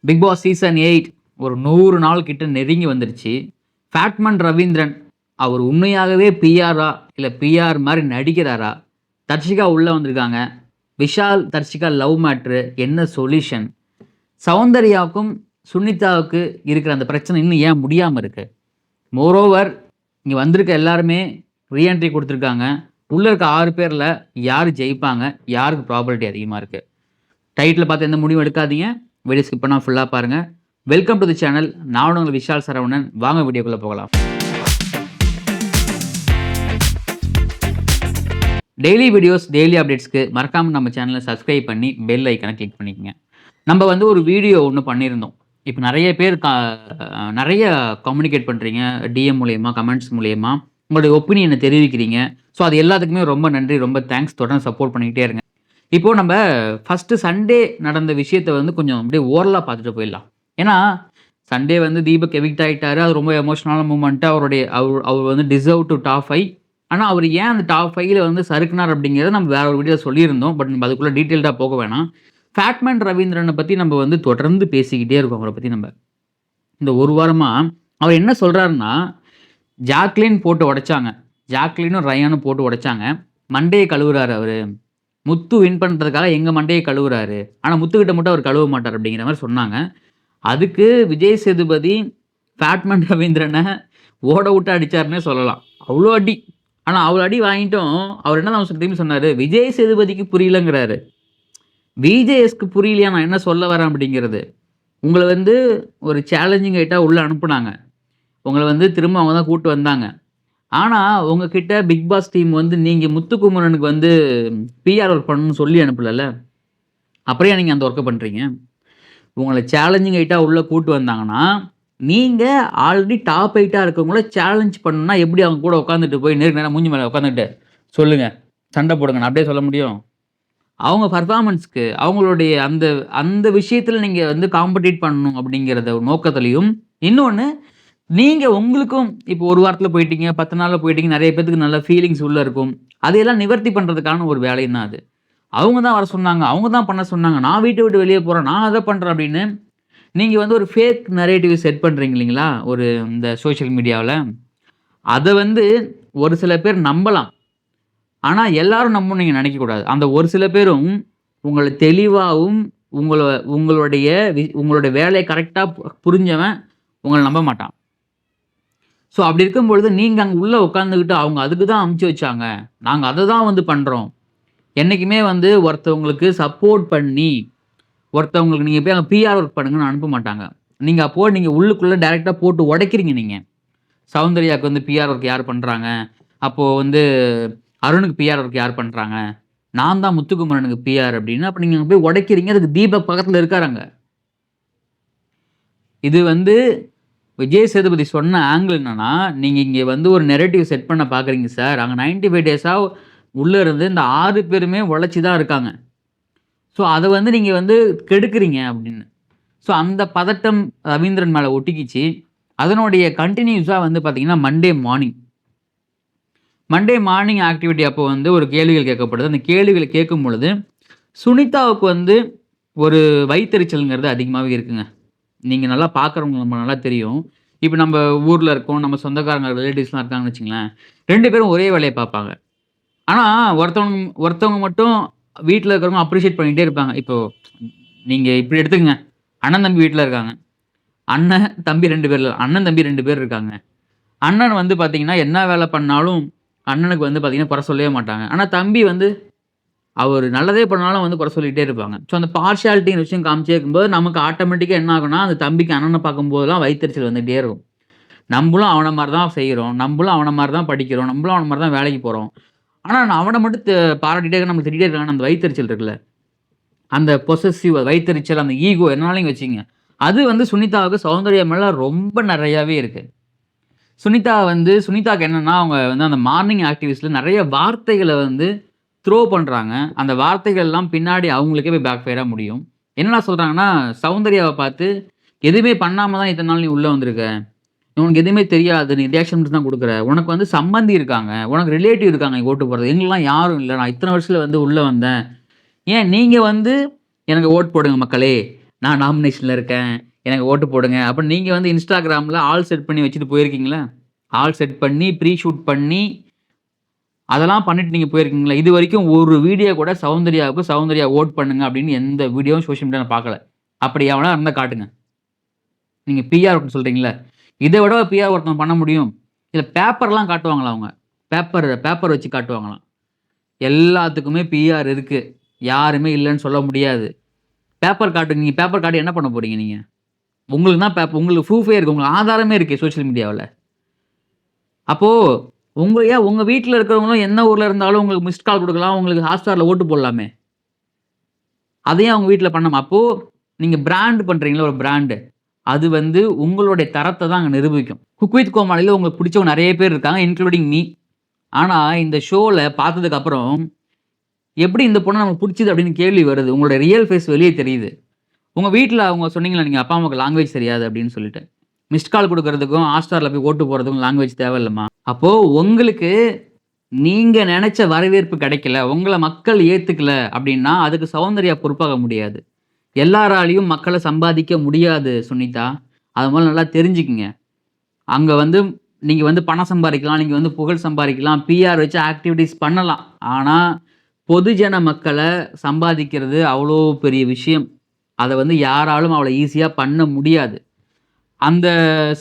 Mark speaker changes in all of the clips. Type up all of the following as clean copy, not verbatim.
Speaker 1: Big Boss season 8 ஒரு 100 நாள் கிட்ட நெருங்கி வந்துருச்சு. ஃபேட்மன் ரவீந்திரன் அவர் உண்மையாகவே பிஆரா? இல்ல பிஆர் மாரி நடிக்கிறாரா? தர்ஷிகா உள்ள வந்திருக்காங்க. விஷால், தர்ஷிகா லவ் மேட்ரு என்ன சொல்யூஷன்? சௌந்தர்யாவுக்கும் சுனிதாவுக்கு இருக்கிற அந்த பிரச்சனை இன்னும் ஏன் முடியாம இருக்கு? மோரோவர் இங்க வந்திருக்க எல்லாருமே ரீஎன்ட்ரி குடுத்துருக்காங்க. உள்ள இருக்க 6 பேர்ல யாரு ஜெயிப்பாங்க? யாருக்கு ப்ராபபிலிட்டி அதிகமா இருக்கு? டைட்டில பார்த்து எந்த முடிவும் எடுக்காதீங்க. வீடியோ ஸ்கிப் பண்ணாம ஃபுல்லா பாருங்க. Welcome to the channel. நான் உங்கள் விஷால் சரவணன். வாங்க வீடியோக்குள்ள போகலாம். டெய்லி வீடியோஸ், டெய்லி அப்டேட்ஸ்க்கு மறக்காம நம்ம சேனலை சப்ஸ்கிரைப் பண்ணி பெல் ஐக்கனை கிளிக் பண்ணிக்கங்க. நம்ம வந்து ஒரு வீடியோ ஒன்று பண்ணியிருந்தோம். இப்போ நிறைய பேர் நிறைய கம்யூனிகேட் பண்ணுறீங்க. டிஎம் மூலியமா, கமெண்ட்ஸ் மூலியமா உங்களுடைய ஒப்பீனியனை தெரிவிக்கிறீங்க. ஸோ அது எல்லாத்துக்குமே ரொம்ப நன்றி, ரொம்ப தேங்க்ஸ். தொடர்ந்து சப்போர்ட் பண்ணிக்கிட்டே இருங்க. இப்போ நம்ம ஃபர்ஸ்ட் சண்டே நடந்த விஷயத்த வந்து கொஞ்சம் அப்படியே ஓரலாக பார்த்துட்டு போயிடலாம். ஏன்னா சண்டே வந்து தீபக் எவிக்ட் ஆகிட்டாரு. அது ரொம்ப எமோஷனலான மூமெண்ட்டு. அவர் வந்து டிசர்வ் டு டாப் 5. ஆனால் அவர் ஏன் அந்த டாப் 5ல வந்து சறுக்குனார் அப்படிங்கிறத நம்ம வேற ஒரு வீடியோ சொல்லியிருந்தோம். பட் நம்ம அதுக்குள்ளே டீட்டெயில்டாக போக வேணாம். ஃபேட்மேன் ரவீந்திரனை பற்றி நம்ம வந்து தொடர்ந்து பேசிக்கிட்டே இருக்கோம். அவரை பற்றி நம்ம இந்த ஒரு வாரமாக அவர் என்ன சொல்கிறாருன்னா, ஜாக்லின் போட்டு உடைச்சாங்க. ஜாக்லினும் ரயானும் போட்டு உடைச்சாங்க. மண்டையை கழுவுறாரு அவர். முத்து வின் பண்ணுறதுக்காக எங்கள் மண்டையை கழுவுறாரு. ஆனால் முத்துக்கிட்ட மட்டும் அவர் கழுவ மாட்டார் அப்படிங்கிற மாதிரி சொன்னாங்க. அதுக்கு விஜய் சேதுபதி ஃபேட்மேன் ரவீந்திரனை ஓட விட்டு அடித்தாருன்னே சொல்லலாம். அவ்வளோ அடி. ஆனால் அவ்வளோ அடி வாங்கிட்டும் அவர் என்ன தான் திரும்பி சொன்னார், விஜய் சேதுபதிக்கு புரியலங்கிறாரு. விஜேஎஸ்க்கு புரியலையா நான் என்ன சொல்ல வரேன் அப்படிங்கிறது. உங்களை வந்து ஒரு சேலஞ்சிங் ஐட்டாக உள்ளே அனுப்புனாங்க. உங்களை வந்து திரும்ப அவங்க தான் கூப்பிட்டு வந்தாங்க. ஆனால் உங்ககிட்ட பிக் பாஸ் டீம் வந்து நீங்கள் முத்துக்குமரனுக்கு வந்து பிஆர் ஒர்க் பண்ணணும்னு சொல்லி அனுப்பலல்ல. அப்புறம் நீங்கள் அந்த ஒர்க்கை பண்ணுறீங்க. உங்களை சேலஞ்சிங் ஐட்டாக உள்ளே கூப்பிட்டு வந்தாங்கன்னா, நீங்கள் ஆல்ரெடி டாப் 8ஆக இருக்கவங்கள சேலஞ்ச் பண்ணணும்னா எப்படி அவங்க கூட உட்காந்துட்டு போய் நேரம் மூஞ்சி மேலே உட்காந்துட்டு சொல்லுங்கள், சண்டை போடுங்க, நான் அப்படியே சொல்ல முடியும்? அவங்க பர்ஃபார்மன்ஸ்க்கு அவங்களுடைய அந்த அந்த விஷயத்தில் நீங்கள் வந்து காம்படிட் பண்ணணும் அப்படிங்கிறத நோக்கத்துலையும், இன்னொன்று நீங்கள் உங்களுக்கும் இப்போ ஒரு வாரத்தில் போயிட்டீங்க, 10 நாளில் போயிட்டீங்க, நிறைய பேத்துக்கு நல்ல ஃபீலிங்ஸ் உள்ளே இருக்கும். அதையெல்லாம் நிவர்த்தி பண்ணுறதுக்கான ஒரு வேலையும் தான் அது. அவங்க தான் வர சொன்னாங்க, அவங்க தான் பண்ண சொன்னாங்க, நான் வீட்டை விட்டு வெளியே போகிறேன், நான் அதை பண்ணுறேன் அப்படின்னு நீங்கள் வந்து ஒரு ஃபேக் நரேட்டிவ் செட் பண்ணுறீங்க இல்லைங்களா, ஒரு இந்த சோஷியல் மீடியாவில். அதை வந்து ஒரு சில பேர் நம்பலாம். ஆனால் எல்லாரும் நம்பணும்னு நீங்கள் நினைக்கக்கூடாது. அந்த ஒரு சில பேரும் உங்களை தெளிவாகவும் உங்களுடைய வேலையை கரெக்டாக புரிஞ்சவன் உங்களை நம்ப மாட்டான். ஸோ அப்படி இருக்கும்பொழுது நீங்கள் அங்கே உள்ளே உட்காந்துக்கிட்டு அவங்க அதுக்கு தான் அமுச்சு வச்சாங்க, நாங்கள் அதை தான் வந்து பண்ணுறோம். என்றைக்குமே வந்து ஒருத்தவங்களுக்கு சப்போர்ட் பண்ணி ஒருத்தவங்களுக்கு நீங்கள் போய் அங்கே பிஆர் ஒர்க் பண்ணுங்கன்னு அனுப்ப மாட்டாங்க. நீங்கள் உள்ளுக்குள்ளே டைரெக்டாக போட்டு உடைக்கிறீங்க. நீங்கள் சௌந்தர்யாவுக்கு வந்து பிஆர் ஒர்க் யார் பண்ணுறாங்க, அப்போது வந்து அருணுக்கு பிஆர் ஒர்க் யார் பண்ணுறாங்க, நான் தான் முத்துக்குமரனுக்கு பிஆர் அப்படின்னு. அப்போ நீங்கள் போய் உடைக்கிறீங்க. அதுக்கு தீபக் பக்கத்தில் இருக்காருங்க. இது வந்து விஜய் சேதுபதி சொன்ன ஆங்கிள் என்னன்னா, நீங்கள் இங்கே வந்து ஒரு நெரேட்டிவ் செட் பண்ண பார்க்குறீங்க சார். அங்கே 95 டேஸாக உள்ளே இருந்து இந்த 6 பேருமே உழைச்சி தான் இருக்காங்க. ஸோ அதை வந்து நீங்கள் வந்து கெடுக்குறீங்க அப்படின்னு. ஸோ அந்த பதட்டம் ரவீந்திரன் மேலே ஒட்டிக்கிச்சு. அதனுடைய கண்டினியூஸாக வந்து பார்த்தீங்கன்னா மண்டே மார்னிங் ஆக்டிவிட்டி அப்போ வந்து ஒரு கேள்விகள் கேட்கப்படுது. அந்த கேள்விகளை கேட்கும் பொழுது சுனிதாவுக்கு வந்து ஒரு வயிற்றெரிச்சல்ங்கிறது அதிகமாகவே இருக்குங்க. நீங்கள் நல்லா பார்க்குறவங்க நம்ம நல்லா தெரியும். இப்போ நம்ம ஊரில் இருக்கோம், நம்ம சொந்தக்காரங்க ரிலேட்டிவ்ஸ்லாம் இருக்காங்கன்னு வச்சுங்களேன், 2 பேரும் ஒரே வேலையை பார்ப்பாங்க. ஆனால் ஒருத்தவங்க மட்டும் வீட்டில் இருக்கிறவங்க அப்ரிஷியேட் பண்ணிகிட்டே இருப்பாங்க. இப்போது நீங்கள் இப்படி எடுத்துக்கங்க, அண்ணன் தம்பி வீட்டில் இருக்காங்க. அண்ணன் தம்பி 2 பேர் அண்ணன் தம்பி 2 பேர் இருக்காங்க. அண்ணன் வந்து பார்த்தீங்கன்னா என்ன வேலை பண்ணாலும் அண்ணனுக்கு வந்து பார்த்தீங்கன்னா குறை சொல்லவே மாட்டாங்க. ஆனால் தம்பி வந்து அவர் நல்லதே பண்ணாலும் வந்து குறை சொல்லிகிட்டே இருப்பாங்க. ஸோ அந்த பார்ஷியாலிட்டின்னு விஷயம் காமிச்சே இருக்கும்போது நமக்கு ஆட்டோமேட்டிக்காக என்ன ஆகும்னா, அந்த தம்பிக்கு அண்ணனை பார்க்கும்போதெல்லாம் வயிற்றெரிச்சல் வந்துகிட்டே இருக்கும். நம்மளும் அவனை மாதிரி தான் செய்கிறோம், நம்மளும் அவனை மாதிரி தான் படிக்கிறோம், நம்மளும் அவனை மாதிரி தான் வேலைக்கு போகிறோம். ஆனால் அவனை மட்டும் பாராட்டிகிட்டே இருக்க, நம்ம திட்டிகிட்டே இருக்காங்க. அந்த வயிற்றெரிச்சல் இருக்குல்ல, அந்த பொசசிவ் வயிற்றெரிச்சல், அந்த ஈகோ என்னாலையும் வச்சுங்க, அது வந்து சுனிதாவுக்கு சௌந்தர்யா மேலே ரொம்ப நிறையாவே இருக்குது. சுனிதாவுக்கு என்னென்னா, அவங்க வந்து அந்த மார்னிங் ஆக்டிவிட்டிஸில் நிறைய வார்த்தைகளை வந்து த்ரோ பண்ணுறாங்க. அந்த வார்த்தைகள்லாம் பின்னாடி அவங்களுக்கே போய் பேக் ஃபயராக முடியும். என்னென்ன சொல்கிறாங்கன்னா, சௌந்தர்யாவை பார்த்து எதுவுமே பண்ணாமல் தான் இத்தனை நாள் நீ உள்ளே வந்திருக்க, உனக்கு எதுவுமே தெரியாது, நீ ரியாக்ஷன் தான் கொடுக்குற, உனக்கு வந்து சம்மந்தி இருக்காங்க, உனக்கு ரிலேட்டிவ் இருக்காங்க நீ ஓட்டு போடுறது, எங்கெல்லாம் யாரும் இல்லை, நான் இத்தனை வருஷத்தில் வந்து உள்ளே வந்தேன், ஏன் நீங்கள் வந்து எனக்கு ஓட் போடுங்க மக்களே, நான் நாமினேஷன்ல இருக்கேன். எனக்கு ஓட்டு போடுங்க. அப்ப நீங்க வந்து Instagramல ஆல் செட் பண்ணி வச்சுட்டு போயிருக்கீங்களா? ஆல் செட் பண்ணி, ப்ரீ ஷூட் பண்ணி, அதெல்லாம் பண்ணிட்டு நீங்க போயிருக்கீங்களா? இதுவரைக்கும் ஒரு வீடியோ கூட சௌந்தர்யாவுக்கு சௌந்தர்யா ஓட் பண்ணுங்க அப்படின்னு எந்த வீடியோவும் சோசியல் மீடியால நான் பார்க்கல. அப்படி எவனா இருந்தா காட்டுங்க. நீங்க பிஆர் ஒருத்தன் சொல்றீங்கல்ல, இத விடவா பிஆர் ஒருத்தன் பண்ண முடியும்? இல்ல பேப்பர்லாம் காட்டுவாங்களாம் அவங்க. பேப்பர் வச்சு காட்டுவாங்களாம். எல்லாத்துக்குமே பிஆர் இருக்கு. யாருமே இல்லன்னு சொல்ல முடியாது. பேப்பர் காட்டுங்க. நீங்க பேப்பர் காட்டி என்ன பண்ண போறீங்க நீங்க? உங்களுக்கு தான் உங்களுக்கு ப்ரூஃபே இருக்கு. உங்களுக்கு ஆதாரமே இருக்கே சோசியல் மீடியாவுல. அப்போ உங்க வீட்ல இருக்கிறவங்களும் என்ன ஊர்ல இருந்தாலும் உங்களுக்கு மிஸ்ட் கால் குடுக்கலாம். உங்களுக்கு Hotstarல ஓட்டு போடலாமே. அத ஏன் உங்க வீட்ல பண்ணாம அப்போ நீங்க பிராண்ட் பண்றீங்கல்ல ஒரு பிராண்ட். அது வந்து உங்களுடைய தரத்த தான் அங்க நிரூபிக்கும். குக் வித் கோமாளில உங்களுக்கு பிடிச்சவங்க நெறைய பேர் இருக்காங்க. Including me. ஆனா இந்த ஷோல பார்த்ததுக்கு அப்புறம், எப்படி இந்த பொண்ண நமக்கு புடிச்சது அப்படின்னு கேள்வி வருது. உங்களோட ரியல் ஃபேஸ் வெளிய தெரியுது. உங்க வீட்ல அவங்க சொன்னீங்கல்ல, நீங்க அப்பா, அம்மாவுக்கு லாங்குவேஜ் தெரியாது அப்படின்னு சொல்லிட்டு. மிஸ்ட் கால் குடுக்குறதுக்கும், Hotstarல போய் ஓட்டு போடுறதுக்கும் லாங்குவேஜ் தேவையில்லம்மா. அப்போ உங்களுக்கு நீங்க நெனச்ச வரவேற்பு கிடைக்கல, உங்கள மக்கள் ஏத்துக்கல அப்படின்னா, அதுக்கு சௌந்தர்யா பொறுப்பாக முடியாது. எல்லாராலயும் மக்கள சம்பாதிக்க முடியாது சுனிதா. அது முதல்ல நல்லா தெரிஞ்சுக்கங்க. அங்க வந்து நீங்க வந்து பணம் சம்பாரிக்கலாம், நீங்க வந்து புகழ் சம்பாரிக்கலாம், பிஆர் வச்சு ஆக்டிவிட்டீஸ் பண்ணலாம். ஆனா, பொதுஜன மக்கள சம்பாதிக்கிறது அவ்வளோ பெரிய விஷயம். அத வந்து யாராலும் அவ்வளோ ஈஸியா பண்ண முடியாது. அந்த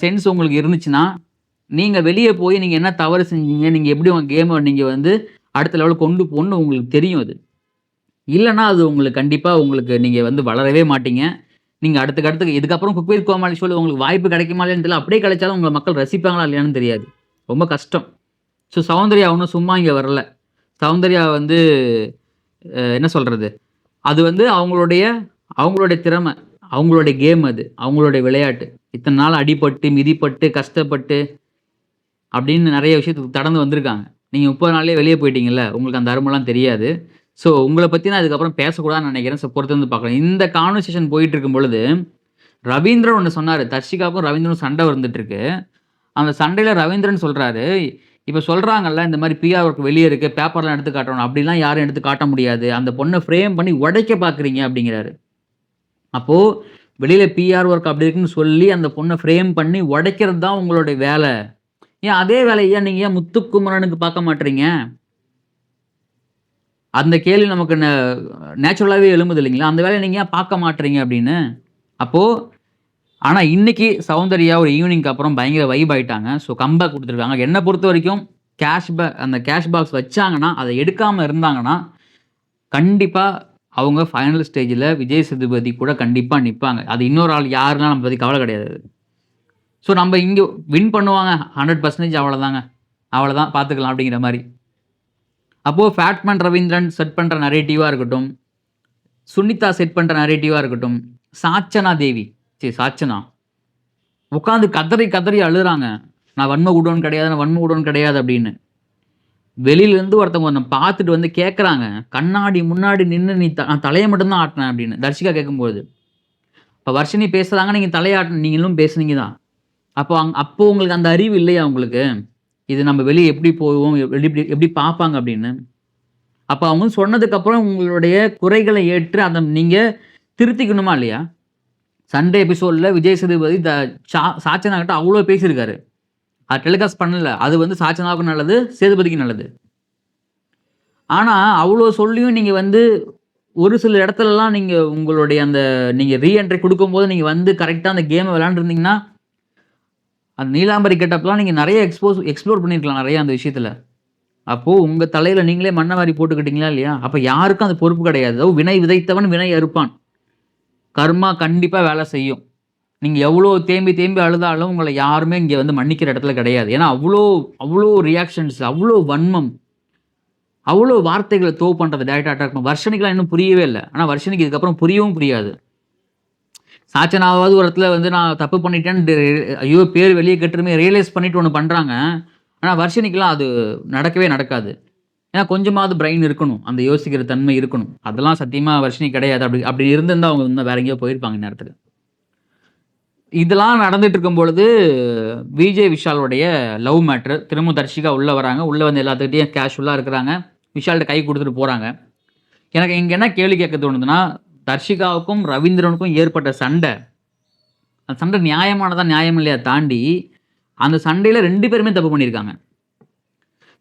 Speaker 1: சென்ஸ் உங்களுக்கு இருந்துச்சுன்னா, நீங்க வெளிய போய் நீங்க என்ன தவறு செஞ்சீங்க? நீங்க எப்படி உங்க கேம நீங்க வந்து அடுத்த லெவலுக்கு கொண்டு போணும்னு உங்களுக்கு தெரியும் அது. இல்லன்னா, அது உங்களுக்கு கண்டிப்பா உங்களுக்கு நீங்க வந்து வளரவே மாட்டீங்க. நீங்க அடுத்துக்கு இதுக்கப்புறம் குக் வித் கோமாளி ஷோல உங்களுக்கு வாய்ப்பு கிடைக்குமா இல்லையான்னு தெரியல. அப்படியே கிடைச்சாலும் உங்கள மக்கள் ரசிப்பாங்களா இல்லையான்னு தெரியாது. ரொம்ப கஷ்டம். சௌந்தர்யா ஒண்ணும் சும்மா இங்க வரல. சௌந்தர்யா வந்து என்ன சொல்றது? அது வந்து அவங்களுடைய திறமை. அவங்களுடைய கேம் அது. அவங்களுடைய விளையாட்டு. இத்தன நாள் அடிபட்டு, மிதிப்பட்டு, கஷ்டப்பட்டு அப்படின்னு நெறைய விஷயத்துக்கு கடந்து வந்திருக்காங்க. நீங்க 30 நாள்லயே வெளிய போயிட்டீங்கல்ல. உங்களுக்கு அந்த அருமலாம் தெரியாது. ஸோ உங்கள பத்தி நான் அதுக்கப்புறம் பேசக்கூடாதுன்னு நெனைக்கிறேன். ஸோ பொறுத்து வந்து பார்க்கலாம். இந்த கான்வர்சேஷன் போயிட்டு இருக்கும் பொழுது, ரவீந்திரன் ஒண்ணு சொன்னாரு. தர்ஷிகாவுக்கும் ரவீந்திரனுக்கும் சண்டை வந்துட்டு இருக்கு. அந்த சண்டையில ரவீந்திரன் சொல்றாரு, "இப்ப சொல்றாங்கல்ல, இந்த மாரி பிஆர் ஒர்க் வெளிய இருக்கு. பேப்பர்லாம் எடுத்து காட்டணும். அப்படிலாம் யாரும் எடுத்து காட்ட முடியாது. அந்த பொண்ண ஃப்ரேம் பண்ணி உடைக்க பார்க்குறீங்க" அப்படிங்கிறாரு. அப்போ வெளியில பிஆர் ஒர்க் அப்படி இருக்குன்னு சொல்லி, அந்த பொண்ண ஃப்ரேம் பண்ணி உடைக்கிறது தான் உங்களுடைய வேல. ஏன் அதே வேலைய நீங்க ஏன் முத்துக்குமரனுக்கு பார்க்க மாட்றீங்க? அந்த கேள்வி நமக்கு நேச்சுரலாவே எழும்புது இல்லைங்களா? அந்த வேலைய நீங்க ஏன் பார்க்க மாட்றீங்க அப்படின்னு. அப்போ ஆனா இன்னைக்கு சௌந்தர்யா ஒரு ஈவினிங்க்கு அப்புறம் பயங்கர வைப் ஆயிட்டாங்க. ஸோ கம்பேக் குடுத்துருக்காங்க. என்ன பொறுத்தவரைக்கும் அந்த கேஷ் பாக்ஸ் வச்சாங்கன்னா, அத எடுக்காம இருந்தாங்கன்னா, கண்டிப்பா அவங்க ஃபைனல் ஸ்டேஜ்ல விஜய் சேதுபதி கூட கண்டிப்பா நிப்பாங்க. அது இன்னொரு ஆள் யாருன்னா நம்மள பத்தி கவல கிடையாது. ஸோ நம்ம இங்க வின் பண்ணுவாங்க 100% அவ்வளோதாங்க. அவ்வளோதான் பார்த்துக்கலாம் அப்படிங்கிற மாரி. அப்போ ஃபேட்மேன் ரவீந்திரன் செட் பண்ற நரேட்டிவா இருக்கட்டும், சுனிதா செட் பண்ற நரேட்டிவா இருக்கட்டும், சாச்சனா உட்காந்து கதறி கதறி அழுறாங்க. நான் வன்ம குடோன் கிடையாது அப்படின்னு. வெளியிலேருந்து ஒருத்தவங்க உன்ன பார்த்துட்டு வந்து கேட்குறாங்க. கண்ணாடி முன்னாடி நின்னு நீ நான் தலைய மட்டும் தான் ஆட்டுனேன் அப்படின்னு. தர்ஷிகா கேட்கும்போது. இப்ப வர்ஷினி பேசுறாங்க. நீங்க தலைய நீங்களும் பேசுனீங்க தான். அப்போ உங்களுக்கு அந்த அறிவு இல்லையா உங்களுக்கு? இது நம்ம வெளிய எப்படி போவோம்? எப்படி பார்ப்பாங்க அப்படின்னு. அப்ப அவங்க சொன்னதுக்கு அப்புறம் உங்களுடைய குறைகளை ஏற்று அத நீங்க திருத்திக்கணுமா இல்லையா? சண்டே எபிசோட்ல விஜய் சேதுபதி சாச்சனா கிட்ட அவ்ளோ பேசியிருக்காரு. அது டெலிகாஸ்ட் பண்ணல. அது வந்து சாச்சனாவுக்கும் நல்லது, சேதுபதிக்கும் நல்லது. ஆனா அவ்ளோ சொல்லியும் நீங்க வந்து ஒரு சில இடத்துலலாம் நீங்க உங்களுடைய நீங்க ரீஎன்ட்ரி குடுக்கும்போது நீங்க வந்து கரெக்ட்டா அந்த கேம விளையாண்டுருந்தீங்கன்னா, அந்த நீலாம்பரி கெட்டப்லாம் நீங்க நெறைய எக்ஸ்ப்ளோர் பண்ணியிருக்கலாம் நெறைய அந்த விஷயத்துல. அப்போ உங்க தலையில நீங்களே மண்ண வாரி போட்டுக்கிட்டீங்களா இல்லையா? அப்ப யாருக்கும் அந்த பொறுப்பு கிடையாது. வினை விதைத்தவன் வினை அறுப்பான். கர்மா கண்டிப்பா வேலை செய்யும். நீங்க எவ்ளோ தேம்பி தேம்பி அழுதாலும் உங்கள யாருமே இங்க வந்து மன்னிக்கிற இடத்துல கிடையாது. ஏன்னா அவ்ளோ ரியாக்ஷன்ஸ், அவ்ளோ வன்மம், அவ்ளோ வார்த்தைகள பண்றது டைரக்ட்டா அட்டாக் பண்ண வர்ஷினிக்குலாம் இன்னும் புரியவே இல்ல. ஆனா வர்ஷினிக்கு இதுக்கப்புறம் புரியவும் புரியாது. சாச்சனாவாவது ஒரு இடத்துல வந்து நான் தப்பு பண்ணிட்டேன்னு ஐயோ! பேர் வெளிய கெட்டுருமே ரியலைஸ் பண்ணிட்டு ஒண்ணு பண்றாங்க. ஆனா வர்ஷினிக்குலாம் அது நடக்கவே நடக்காது. ஏன்னா கொஞ்சமாவது பிரெயின் இருக்கணும். அந்த யோசிக்கிற தன்மை இருக்கணும். அதெல்லாம் சத்தியமா வர்ஷினி கிடையாது. அப்படி இருந்திருந்தா அவங்க இன்னும் வேற எங்கேயோ போயிருப்பாங்க இந்நேரத்துக்கு. இதெல்லாம் நடந்துட்டு இருக்கும் பொழுது, விஜய் விஷாலுடைய லவ் மேட்டர் திரும்ப தர்ஷிகா உள்ள வராங்க. உள்ள வந்து எல்லாத்துக்கிட்டயும் கேஷுவலா இருக்கிறாங்க. விஷால்ட்ட கை குடுத்துட்டு போறாங்க. எனக்கு இங்க என்ன கேள்வி கேட்க தோணுதுன்னா, தர்ஷிகாவுக்கும் ரவீந்திரனுக்கும் ஏற்பட்ட சண்டை, அந்த சண்டை நியாயமானதா நியாயம் இல்லையா தாண்டி, அந்த சண்டையில் 2 பேருமே தப்பு பண்ணியிருக்காங்க.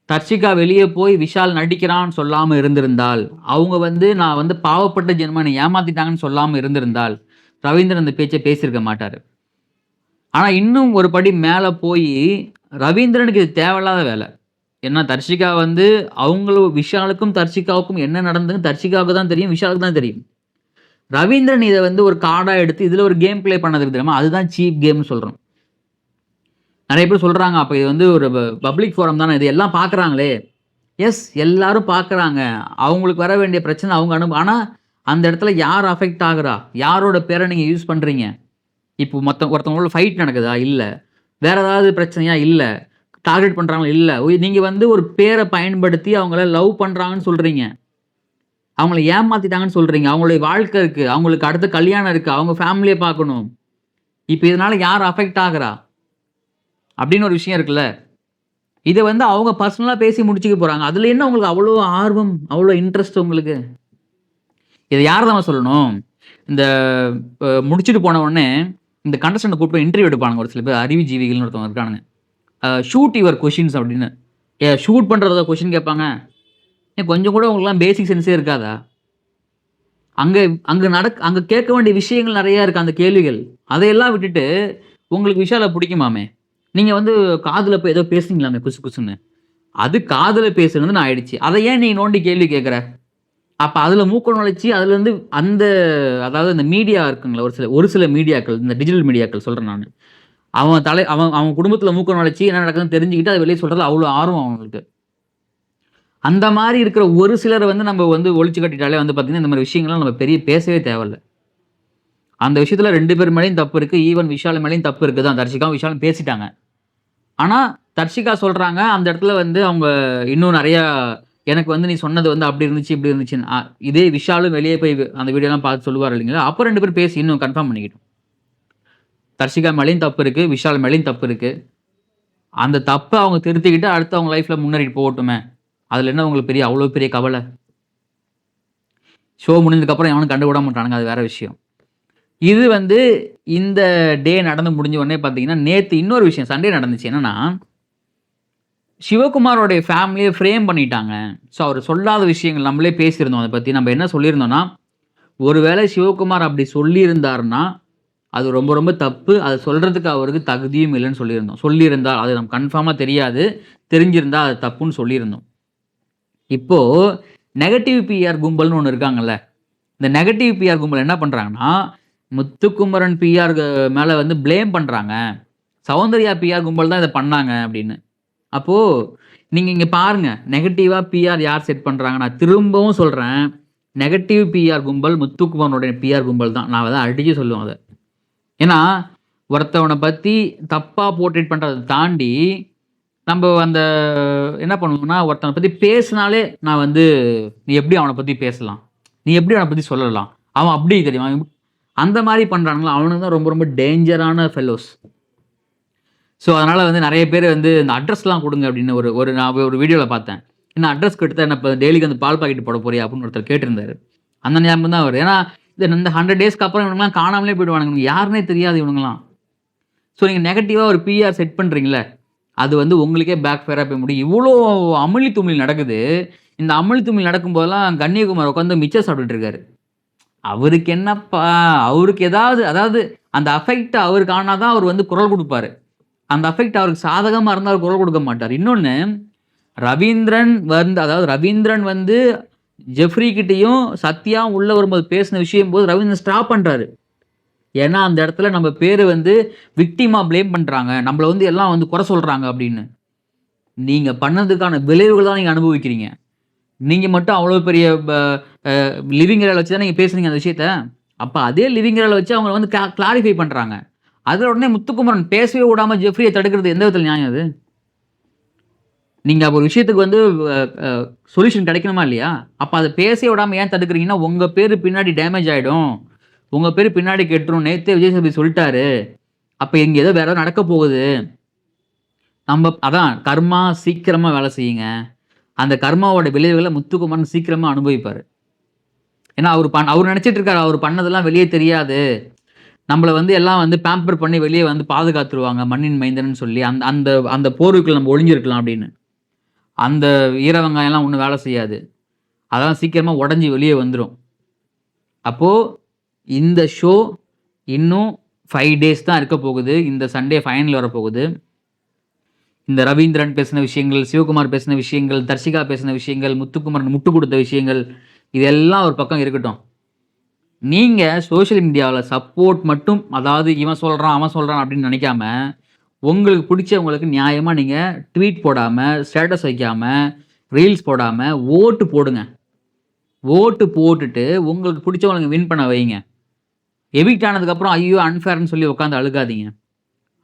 Speaker 1: தர்ஷிகா வெளியே போய் விஷால் நடிக்கிறான்னு சொல்லாமல் இருந்திருந்தால், அவங்க வந்து நான் வந்து பாவப்பட்ட ஜென்மம் என்னை ஏமாத்திட்டாங்கன்னு சொல்லாமல் இருந்திருந்தால், ரவீந்திரன் அந்த பேச்சை பேசியிருக்க மாட்டார். ஆனால் இன்னும் ஒரு படி மேலே போய் ரவீந்திரனுக்கு இது தேவையில்லாத வேலை. ஏன்னா தர்ஷிகா வந்து விஷாலுக்கும் தர்ஷிகாவுக்கும் என்ன நடந்ததுன்னு தர்ஷிகாவுக்கு தான் தெரியும், விஷாலுக்கு தான் தெரியும். ரவீந்திரன் இதை வந்து ஒரு கார்டாக எடுத்து இதில் ஒரு கேம் பிளே பண்ணதுக்கு தெரியுமா, அதுதான் சீப் கேம்னு சொல்கிறோம். நிறைய பேர் சொல்கிறாங்க, அப்போ இது வந்து ஒரு பப்ளிக் ஃபோரம் தானே, இது எல்லாம் பார்க்குறாங்களே. எஸ், எல்லாரும் பார்க்குறாங்க, அவங்களுக்கு வர வேண்டிய பிரச்சனை அவங்க ஆனால் அந்த இடத்துல யார் அஃபெக்ட் ஆகுறா, யாரோட பேரை நீங்கள் யூஸ் பண்ணுறீங்க? இப்போ ஒருத்தவங்களோட ஃபைட் நடக்குதா? இல்லை. வேறு ஏதாவது பிரச்சனையா? இல்லை. டார்கெட் பண்ணுறாங்களா? இல்லை. நீங்கள் வந்து ஒரு பேரை பயன்படுத்தி அவங்கள லவ் பண்ணுறாங்கன்னு சொல்கிறீங்க, அவங்கள ஏமாற்றிட்டாங்கன்னு சொல்கிறீங்க. அவங்களுடைய வாழ்க்கை இருக்குது, அவங்களுக்கு அடுத்த கல்யாணம் இருக்குது, அவங்க ஃபேமிலியை பார்க்கணும். இப்போ இதனால் யார் அஃபெக்ட் ஆகுறா அப்படின்னு ஒரு விஷயம் இருக்குல்ல. இதை வந்து அவங்க பர்சனலாக பேசி முடிச்சுக்க போகிறாங்க. அதில் என்ன உங்களுக்கு அவ்வளோ ஆர்வம், அவ்வளோ இன்ட்ரெஸ்ட் உங்களுக்கு? இதை யார் தான் சொல்லணும்? இந்த முடிச்சுட்டு போன உடனே இந்த கண்டஸ்டன்ட் கூப்பிட்டு இன்டர்வியூ எடுப்பானுங்க ஒரு சில பேர், அறிவுஜீவிகள்னு ஒருத்தவங்க இருக்கானுங்க. ஷூட் யுவர் கொஷின்ஸ் அப்படின்னு. ஷூட் பண்ணுறத கொஷின் கேட்பாங்க. கொஞ்சம் கூட உங்களுக்குலாம் பேசிக் சென்ஸே இருக்காதா? அங்கே கேட்க வேண்டிய விஷயங்கள் நிறையா இருக்குது, அந்த கேள்விகள். அதையெல்லாம் விட்டுட்டு உங்களுக்கு விஷாலை பிடிக்குமாமே, நீங்கள் வந்து காதில் போய் ஏதோ பேசுனீங்களாமே குசு குசுன்னு, அது காதில் பேசுனது நான் ஆயிடுச்சு. அதை ஏன் நீ நோண்டி கேள்வி கேட்குற? அப்போ அதில் மூக்க நுழைச்சி அதுலேருந்து அதாவது இந்த மீடியா இருக்குங்களா, ஒரு சில மீடியாக்கள், இந்த டிஜிட்டல் மீடியாக்கள் சொல்கிறேன் நான், அவன் குடும்பத்தில் மூக்க நுழைச்சி என்ன நடக்குதுன்னு தெரிஞ்சுக்கிட்டு அதை வெளியே சொல்கிறது அவ்வளோ ஆர்வம் அவங்களுக்கு. அந்த மாதிரி இருக்கிற ஒரு சிலரை வந்து நம்ம வந்து ஒழிச்சு கட்டிட்டாலே வந்து பார்த்திங்கன்னா இந்த மாதிரி விஷயங்கள்லாம் நம்ம பெரிய பேசவே தேவையில்ல. அந்த விஷயத்தில் 2 பேர் மேலேயும் தப்பு இருக்குது. ஈவன் விஷால் மேலேயும் தப்பு இருக்குது தான். தர்ஷிகாவும் விஷாலும் பேசிட்டாங்க. ஆனால் தர்ஷிகா சொல்கிறாங்க அந்த இடத்துல வந்து அவங்க இன்னும் நிறையா, எனக்கு வந்து நீ சொன்னது வந்து அப்படி இருந்துச்சு இப்படி இருந்துச்சுன்னு. இதே விஷாலும் வெளியே போய் அந்த வீடியோலாம் பார்த்து சொல்லுவார் இல்லைங்களா, அப்போ 2 பேரும் பேசி இன்னும் கன்ஃபார்ம் பண்ணிக்கிட்டோம். தர்ஷிகா மேலேயும் தப்பு இருக்குது, விஷால் மேலேயும் தப்பு இருக்குது. அந்த தப்பை அவங்க திருத்திக்கிட்டு அடுத்து அவங்க லைஃப்பில் முன்னேறிட்டு போகட்டுமே. அதில் என்ன உங்களுக்கு அவ்வளோ பெரிய கவலை? ஷோ முடிஞ்சதுக்கப்புறம் எவனும் கண்டுவிட மாட்டானுங்க, அது வேற விஷயம். இது வந்து இந்த டே நடந்து முடிஞ்ச உடனே பார்த்தீங்கன்னா, நேற்று இன்னொரு விஷயம் சண்டே நடந்துச்சு. என்னன்னா, சிவகுமாரோடைய ஃபேமிலியை ஃப்ரேம் பண்ணிட்டாங்க. ஸோ அவர் சொல்லாத விஷயங்கள் நம்மளே பேசியிருந்தோம். அதை பற்றி நம்ம என்ன சொல்லியிருந்தோம்னா, ஒருவேளை சிவகுமார் அப்படி சொல்லியிருந்தாருன்னா அது ரொம்ப ரொம்ப தப்பு, அதை சொல்கிறதுக்கு அவருக்கு தகுதியும் இல்லைன்னு சொல்லியிருந்தால் அது நம்ம கன்ஃபார்மாக தெரியாது, தெரிஞ்சிருந்தால் அது தப்புன்னு சொல்லியிருந்தோம். இப்போது நெகட்டிவ் பிஆர் கும்பல்னு ஒன்று இருக்காங்கல்ல, இந்த நெகட்டிவ் பிஆர் கும்பல் என்ன பண்ணுறாங்கன்னா, முத்துக்குமரன் பிஆர் மேலே வந்து ப்ளேம் பண்ணுறாங்க, சௌந்தர்யா பிஆர் கும்பல் தான் இதை பண்ணாங்க அப்படின்னு. அப்போது நீங்கள் இங்கே பாருங்கள், நெகட்டிவாக பிஆர் யார் செட் பண்ணுறாங்க. நான் திரும்பவும் சொல்கிறேன், நெகட்டிவ் பிஆர் கும்பல் முத்துக்குமரனுடைய பிஆர் கும்பல் தான். நான் அதை அடித்து சொல்லுவேன் அதை. ஏன்னா ஒருத்தவனை பற்றி தப்பாக போர்ட்ரேட் பண்ணுறதை தாண்டி நம்ம அந்த என்ன பண்ணுவோம்னா, ஒருத்தனை பற்றி பேசினாலே நான் வந்து நீ எப்படி அவனை பற்றி பேசலாம், நீ எப்படி அவனை பற்றி சொல்லலாம், அவன் அப்படி தெரியுமா, அந்த மாதிரி பண்ணுறானுங்களா, அவனுக்கு தான் ரொம்ப ரொம்ப டேஞ்சரான ஃபெல்லோஸ். ஸோ அதனால் வந்து நிறைய பேர் வந்து இந்த அட்ரஸ்லாம் கொடுங்க அப்படின்னு நான் ஒரு வீடியோவில் பார்த்தேன். என்ன அட்ரஸ் கொடுத்தா என்ன இப்போ டெய்லிக்கு அந்த பால் பாக்கெட் போட போறியா அப்படின்னு ஒருத்தர் கேட்டிருந்தாரு. அந்த ஞாபகம் தான் வரும். ஏன்னா இந்த 100 டேஸ்க்கு அப்புறம் இவனுங்களாம் காணாமலே போயிடுவானுங்க, யாருன்னே தெரியாது இவனுங்களாம். ஸோ நீங்கள் நெகட்டிவாக ஒரு பிஆர் செட் பண்ணுறீங்களே, அது வந்து உங்களுக்கே பேக் ஃபயராக போய் முடியும். இவ்வளோ அமளி துமிழ் நடக்குது. இந்த அமளி துமிழ் நடக்கும்போதெல்லாம் கண்ணியகுமார் உட்காந்து மிச்சம் சாப்பிட்டுட்டு இருக்காரு. அவருக்கு என்னப்பா, அவருக்கு அதாவது அந்த அஃபெக்ட் அவருக்கு ஆனால் தான் அவர் வந்து குரல் கொடுப்பாரு. அந்த அஃபெக்ட் அவருக்கு சாதகமாக இருந்தால் அவர் குரல் கொடுக்க மாட்டார். இன்னொன்று, ரவீந்திரன் வந்து ஜெஃப்ரி கிட்டையும் சத்யா உள்ள வரும்போது பேசின விஷயம் போது ரவீந்திரன் ஸ்டாப் பண்ணுறாரு. ஏன்னா அந்த இடத்துல நம்ம பேர் வந்து விக்டிமாக ப்ளேம் பண்ணுறாங்க, நம்மளை வந்து எல்லாம் வந்து குறை சொல்கிறாங்க அப்படின்னு. நீங்கள் பண்ணதுக்கான விளைவுகள் தான் நீங்கள் அனுபவிக்கிறீங்க. நீங்கள் மட்டும் அவ்வளோ பெரிய லிவிங் ஏரியாவில் வச்சு தான் நீங்கள் பேசுனீங்க அந்த விஷயத்த. அப்போ அதே லிவிங் ஏரியாவில் வச்சு அவங்க வந்து கிளாரிஃபை பண்ணுறாங்க. அதில் உடனே முத்துக்குமரன் பேசவே விடாமல் ஜெஃப்ரியை தடுக்கிறது எந்த விதத்தில் நியாயம் அது? நீங்கள் ஒரு விஷயத்துக்கு வந்து சொல்யூஷன் கிடைக்கணுமா இல்லையா? அப்போ அதை பேசவே விடாமல் ஏன் தடுக்கிறீங்கன்னா, உங்கள் பேர் பின்னாடி டேமேஜ் ஆகிடும், உங்கள் பேர் பின்னாடி கெட்டுரும். நேற்றே விஜய் சேதுபதி சொல்லிட்டாரு. அப்போ இங்கே ஏதோ வேறு ஏதாவது நடக்க போகுது. அதான் கர்மா, சீக்கிரமாக வேலை செய்யுங்க. அந்த கர்மாவோட விளைவுகளை முத்துக்குமரன் சீக்கிரமாக அனுபவிப்பார். ஏன்னா அவர் நினைச்சிட்டு இருக்காரு அவர் பண்ணதெல்லாம் வெளியே தெரியாது, நம்மள வந்து எல்லாம் வந்து பேம்பர் பண்ணி வெளியே வந்து பாதுகாத்துருவாங்க மண்ணின் மைந்தன்னு சொல்லி அந்த அந்த அந்த போர்வைக்குள்ள நம்ம ஒளிஞ்சிருக்கலாம் அப்படின்னு. அந்த ஈர வெங்காயம்லாம் ஒன்றும் வேலை செய்யாது, அதெல்லாம் சீக்கிரமா உடஞ்சி வெளியே வந்துடும். அப்போ இந்த ஷோ இன்னும் 5 days தான் இருக்க போகுது. இந்த சண்டே ஃபைனல் வரப்போகுது. இந்த ரவீந்திரன் பேசின விஷயங்கள், சிவகுமார் பேசின விஷயங்கள், தர்ஷிகா பேசின விஷயங்கள், முத்துக்குமரன் முட்டு கொடுத்த விஷயங்கள், இதெல்லாம் ஒரு பக்கம் இருக்கட்டும். நீங்க சோஷியல் மீடியாவில் சப்போர்ட் மட்டும், அதாவது இவன் சொல்றான் அவன் சொல்றான் அப்படின்னு நினைக்காம, உங்களுக்கு பிடிச்சவங்களுக்கு நியாயமா நீங்க ட்வீட் போடாம, ஸ்டேட்டஸ் வைக்காம, ரீல்ஸ் போடாம ஓட்டு போடுங்க. ஓட்டு போட்டுட்டு உங்களுக்கு பிடிச்சவங்களுக்கு வின் பண்ண வைங்க. எவிக்ட் ஆனதுக்கப்புறம் ஐயோ அன்ஃபேர்னு சொல்லி உட்காந்து அழுகாதீங்க.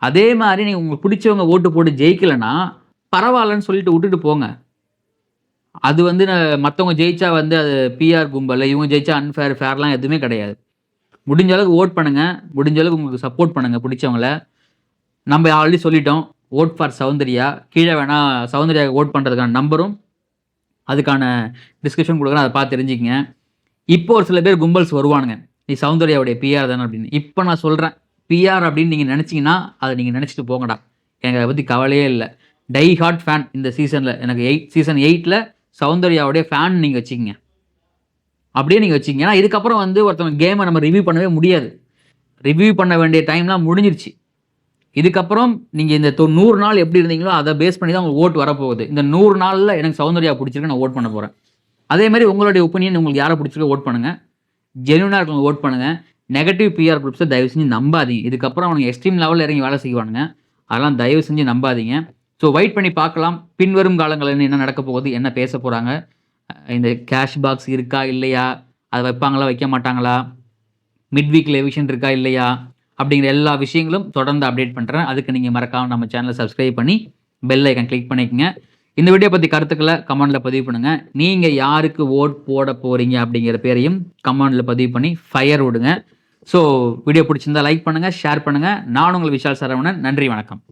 Speaker 1: அதே மாதிரி நீங்கள் உங்களுக்கு பிடிச்சவங்க ஓட்டு போட்டு ஜெயிக்கலைன்னா பரவாயில்லன்னு சொல்லிட்டு விட்டுட்டு போங்க. அது வந்து மற்றவங்க ஜெயிச்சா வந்து அது பிஆர் கும்பல், இவங்க ஜெயிச்சா அன்ஃபேர் ஃபேர்லாம் எதுவுமே கிடையாது. முடிஞ்ச அளவுக்கு ஓட் பண்ணுங்கள், முடிஞ்ச அளவுக்கு உங்களுக்கு சப்போர்ட் பண்ணுங்கள் பிடிச்சவங்கள. நம்ம ஆல்ரெடி சொல்லிட்டோம், ஓட் ஃபார் சௌந்தர்யா. கீழே வேணால் சௌந்தர்யா ஓட் பண்ணுறதுக்கான நம்பரும் அதுக்கான டிஸ்கிரிப்ஷன் கொடுக்குறேன், அதை பார்த்து தெரிஞ்சுக்கங்க. இப்போ ஒரு சில பேர் கும்பல்ஸ் வருவானுங்க, நீ சௌந்தர்யாவுடைய பிஆர் தானே அப்படின்னு. இப்போ நான் சொல்கிறேன், பிஆர் அப்படின்னு நீங்கள் நினச்சிங்கன்னா அதை நீங்கள் நினச்சிட்டு போங்கடா, எனக்கு அதை பற்றி கவலையே இல்லை. டை ஹார்ட் ஃபேன் இந்த சீசனில், எனக்கு சீசன் 8ல் சௌந்தர்யாவுடைய ஃபேன் நீங்கள் வச்சுக்கிங்க, அப்படியே நீங்கள் வச்சுக்கிங்க. ஏன்னா இதுக்கப்புறம் வந்து ஒருத்தவங்க கேமை நம்ம ரிவ்யூ பண்ணவே முடியாது. ரிவ்யூ பண்ண வேண்டிய டைம்லாம் முடிஞ்சிருச்சு. இதுக்கப்புறம் நீங்கள் இந்த 100 நாள் எப்படி இருந்தீங்களோ அதை பேஸ் பண்ணி தான் உங்களுக்கு ஓட்டு வரப்போகுது. இந்த 100 நாளில் எனக்கு சௌந்தர்யா பிடிச்சிருக்கு, நான் ஓட் பண்ண போகிறேன். அதேமாதிரி உங்களுடைய ஒப்பீனியன், உங்களுக்கு யாரை பிடிச்சிருக்கோ ஓட் பண்ணுங்கள், ஜென்யூனாக இருக்கவங்க ஓட் பண்ணுங்கள். நெகட்டிவ் பிஆர் குரூப்ஸை தயவு செஞ்சு நம்பாதீங்க. இதுக்கப்புறம் அவனுக்கு எக்ஸ்ட்ரீம் லெவலில் இறங்கி வேலை செய்வானுங்க, அதெல்லாம் தயவு செஞ்சு நம்பாதீங்க. ஸோ வெயிட் பண்ணி பார்க்கலாம், பின்வரும் காலங்களில் என்ன நடக்க போகுது, என்ன பேச போகிறாங்க. இந்த கேஷ் பாக்ஸ் இருக்கா இல்லையா, அதை வைப்பாங்களா வைக்க மாட்டாங்களா, மிட் வீக்கில் எவிக்ஷன் இருக்கா இல்லையா, அப்படிங்கிற எல்லா விஷயங்களும் தொடர்ந்து அப்டேட் பண்ணுறேன். அதுக்கு நீங்கள் மறக்காமல் நம்ம சேனலை சப்ஸ்கிரைப் பண்ணி பெல் ஐக்கன் கிளிக் பண்ணிக்கங்க. இந்த வீடியோ பற்றி கருத்துக்களை கமெண்டில் பதிவு பண்ணுங்கள். நீங்கள் யாருக்கு ஓட் போட போகிறீங்க அப்படிங்கிற பேரையும் கமெண்டில் பதிவு பண்ணி ஃபயர் விடுங்க. ஸோ வீடியோ பிடிச்சிருந்தா லைக் பண்ணுங்கள், ஷேர் பண்ணுங்கள். நான் உங்கள் விஷால் சரவணன். நன்றி, வணக்கம்.